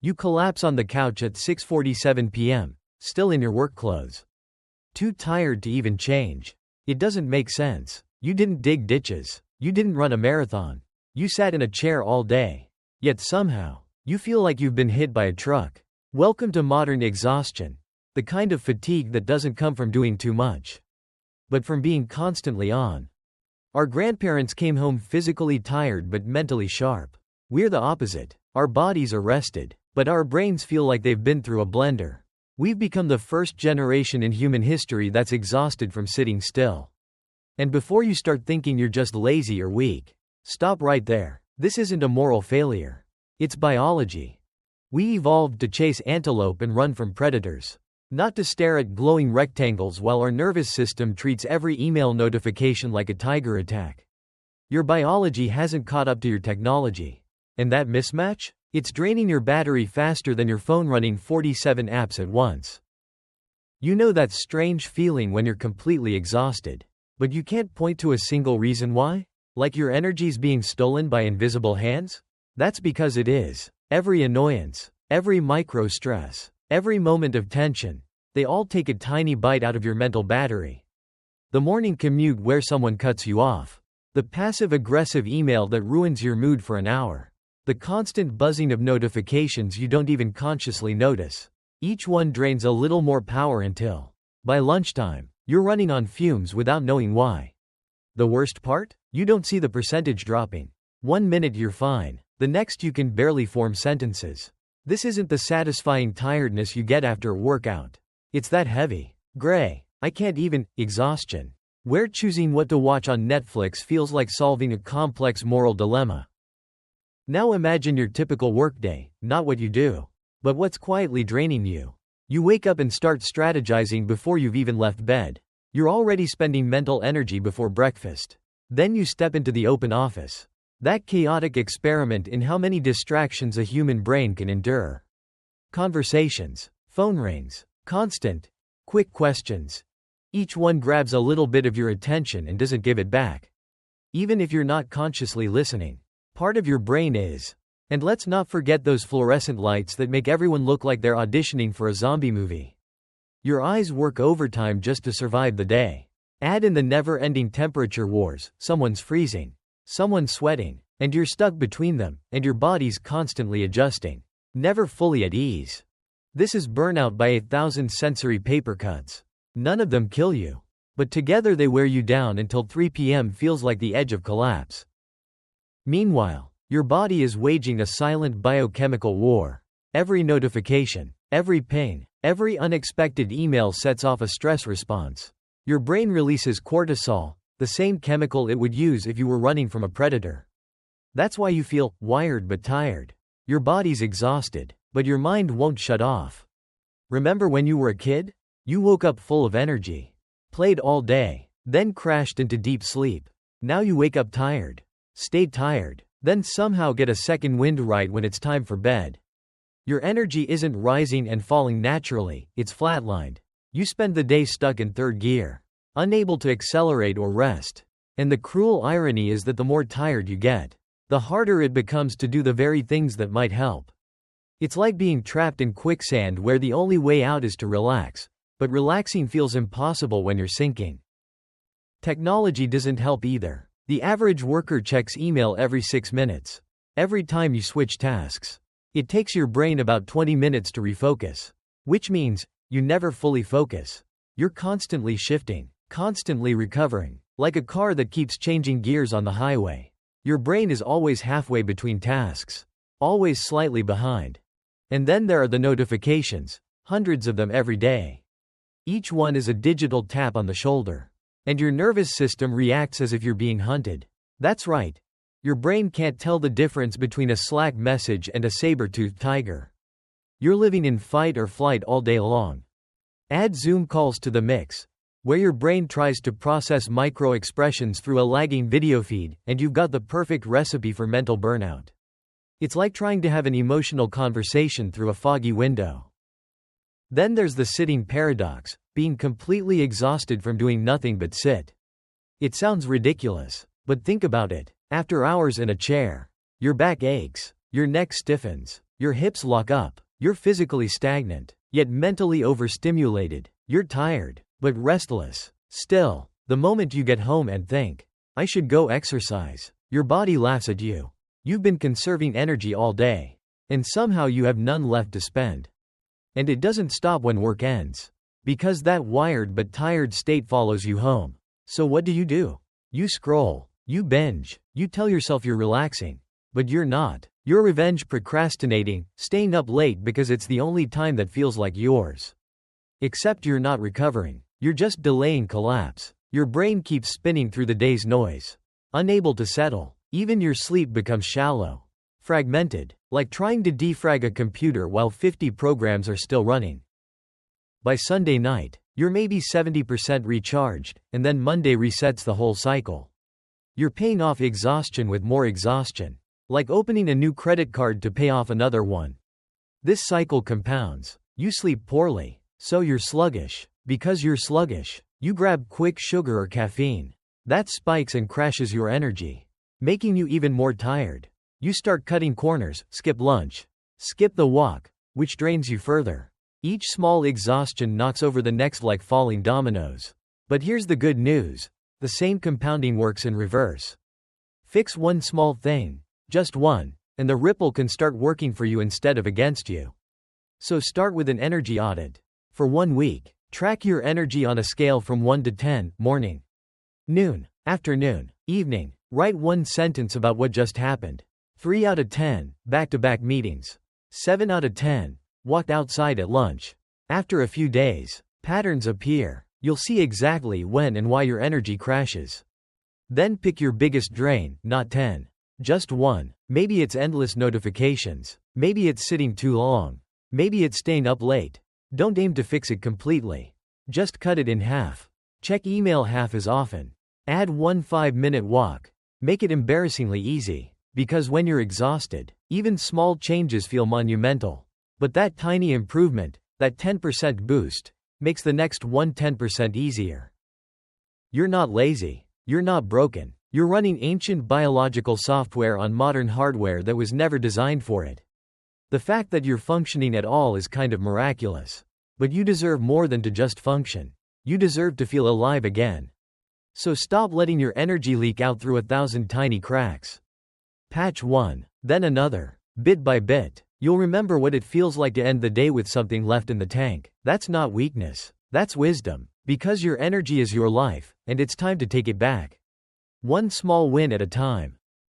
You collapse on the couch at 6:47 p.m., still in your work clothes. Too tired to even change. It doesn't make sense. You didn't dig ditches. You didn't run a marathon. You sat in a chair all day. Yet somehow, you feel like you've been hit by a truck. Welcome to modern exhaustion. The kind of fatigue that doesn't come from doing too much, but from being constantly on. Our grandparents came home physically tired but mentally sharp. We're the opposite. Our bodies are rested, but our brains feel like they've been through a blender. We've become the first generation in human history that's exhausted from sitting still. And before you start thinking you're just lazy or weak, stop right there. This isn't a moral failure. It's biology. We evolved to chase antelope and run from predators, not to stare at glowing rectangles while our nervous system treats every email notification like a tiger attack. Your biology hasn't caught up to your technology. And that mismatch? It's draining your battery faster than your phone running 47 apps at once. You know that strange feeling when you're completely exhausted, but you can't point to a single reason why? Like your energy's being stolen by invisible hands? That's because it is. Every annoyance, every micro stress, every moment of tension, they all take a tiny bite out of your mental battery. The morning commute where someone cuts you off. The passive-aggressive email that ruins your mood for an hour. The constant buzzing of notifications you don't even consciously notice. Each one drains a little more power until, by lunchtime, you're running on fumes without knowing why. The worst part? You don't see the percentage dropping. 1 minute you're fine, the next you can barely form sentences. This isn't the satisfying tiredness you get after a workout. It's that heavy, gray, I can't even, exhaustion, where choosing what to watch on Netflix feels like solving a complex moral dilemma. Now imagine your typical workday, not what you do, but what's quietly draining you. You wake up and start strategizing before you've even left bed. You're already spending mental energy before breakfast. Then you step into the open office. That chaotic experiment in how many distractions a human brain can endure. Conversations, phone rings, constant, quick questions. Each one grabs a little bit of your attention and doesn't give it back. Even if you're not consciously listening, part of your brain is. And let's not forget those fluorescent lights that make everyone look like they're auditioning for a zombie movie. Your eyes work overtime just to survive the day. Add in the never-ending temperature wars, someone's freezing, someone's sweating, and you're stuck between them, and your body's constantly adjusting, never fully at ease. This is burnout by 1,000 sensory paper cuts. None of them kill you, but together they wear you down until 3 p.m. feels like the edge of collapse. Meanwhile, your body is waging a silent biochemical war. Every notification, every ping, every unexpected email sets off a stress response. Your brain releases cortisol, the same chemical it would use if you were running from a predator. That's why you feel wired but tired. Your body's exhausted, but your mind won't shut off. Remember when you were a kid? You woke up full of energy, played all day, then crashed into deep sleep. Now you wake up tired, stay tired, then somehow get a second wind right when it's time for bed. Your energy isn't rising and falling naturally, it's flatlined. You spend the day stuck in third gear, unable to accelerate or rest. And the cruel irony is that the more tired you get, the harder it becomes to do the very things that might help. It's like being trapped in quicksand where the only way out is to relax, but relaxing feels impossible when you're sinking. Technology doesn't help either. The average worker checks email every 6 minutes. Every time you switch tasks, it takes your brain about 20 minutes to refocus. Which means, you never fully focus. You're constantly shifting, constantly recovering, like a car that keeps changing gears on the highway. Your brain is always halfway between tasks, always slightly behind. And then there are the notifications, hundreds of them every day. Each one is a digital tap on the shoulder. And your nervous system reacts as if you're being hunted. That's right. Your brain can't tell the difference between a Slack message and a saber-toothed tiger. You're living in fight or flight all day long. Add Zoom calls to the mix, where your brain tries to process micro-expressions through a lagging video feed, and you've got the perfect recipe for mental burnout. It's like trying to have an emotional conversation through a foggy window. Then there's the sitting paradox, being completely exhausted from doing nothing but sit. It sounds ridiculous, but think about it. After hours in a chair, your back aches, your neck stiffens, Your hips lock up. You're physically stagnant, yet mentally overstimulated. You're tired, but restless. Still, the moment you get home and think, I should go exercise, your body laughs at you. You've been conserving energy all day, and somehow you have none left to spend. And it doesn't stop when work ends, because that wired but tired state follows you home. So what do? You scroll, you binge, you tell yourself you're relaxing, but you're not. You're revenge procrastinating, staying up late because it's the only time that feels like yours. Except you're not recovering, you're just delaying collapse. Your brain keeps spinning through the day's noise, unable to settle. Even your sleep becomes shallow, fragmented, like trying to defrag a computer while 50 programs are still running. By Sunday night, you're maybe 70% recharged, and then Monday resets the whole cycle. You're paying off exhaustion with more exhaustion, like opening a new credit card to pay off another one. This cycle compounds. You sleep poorly, so you're sluggish. Because you're sluggish, you grab quick sugar or caffeine. That spikes and crashes your energy, making you even more tired. You start cutting corners, skip lunch, skip the walk, which drains you further. Each small exhaustion knocks over the next like falling dominoes. But here's the good news. The same compounding works in reverse. Fix one small thing, just one, and the ripple can start working for you instead of against you. So start with an energy audit. For 1 week, track your energy on a scale from 1 to 10, morning, noon, afternoon, evening. Write one sentence about what just happened. 3 out of 10, back-to-back meetings. 7 out of 10, walked outside at lunch. After a few days, patterns appear. You'll see exactly when and why your energy crashes. Then pick your biggest drain, not 10. Just one. Maybe it's endless notifications. Maybe it's sitting too long. Maybe it's staying up late. Don't aim to fix it completely. Just cut it in half. Check email half as often. Add one 5-minute walk. Make it embarrassingly easy. Because when you're exhausted, even small changes feel monumental. But that tiny improvement, that 10% boost, makes the next 10% easier. You're not lazy. You're not broken. You're running ancient biological software on modern hardware that was never designed for it. The fact that you're functioning at all is kind of miraculous. But you deserve more than to just function. You deserve to feel alive again. So stop letting your energy leak out through 1,000 tiny cracks. Patch one, then another. Bit by bit, you'll remember what it feels like to end the day with something left in the tank. That's not weakness. That's wisdom. Because your energy is your life, and it's time to take it back. One small win at a time.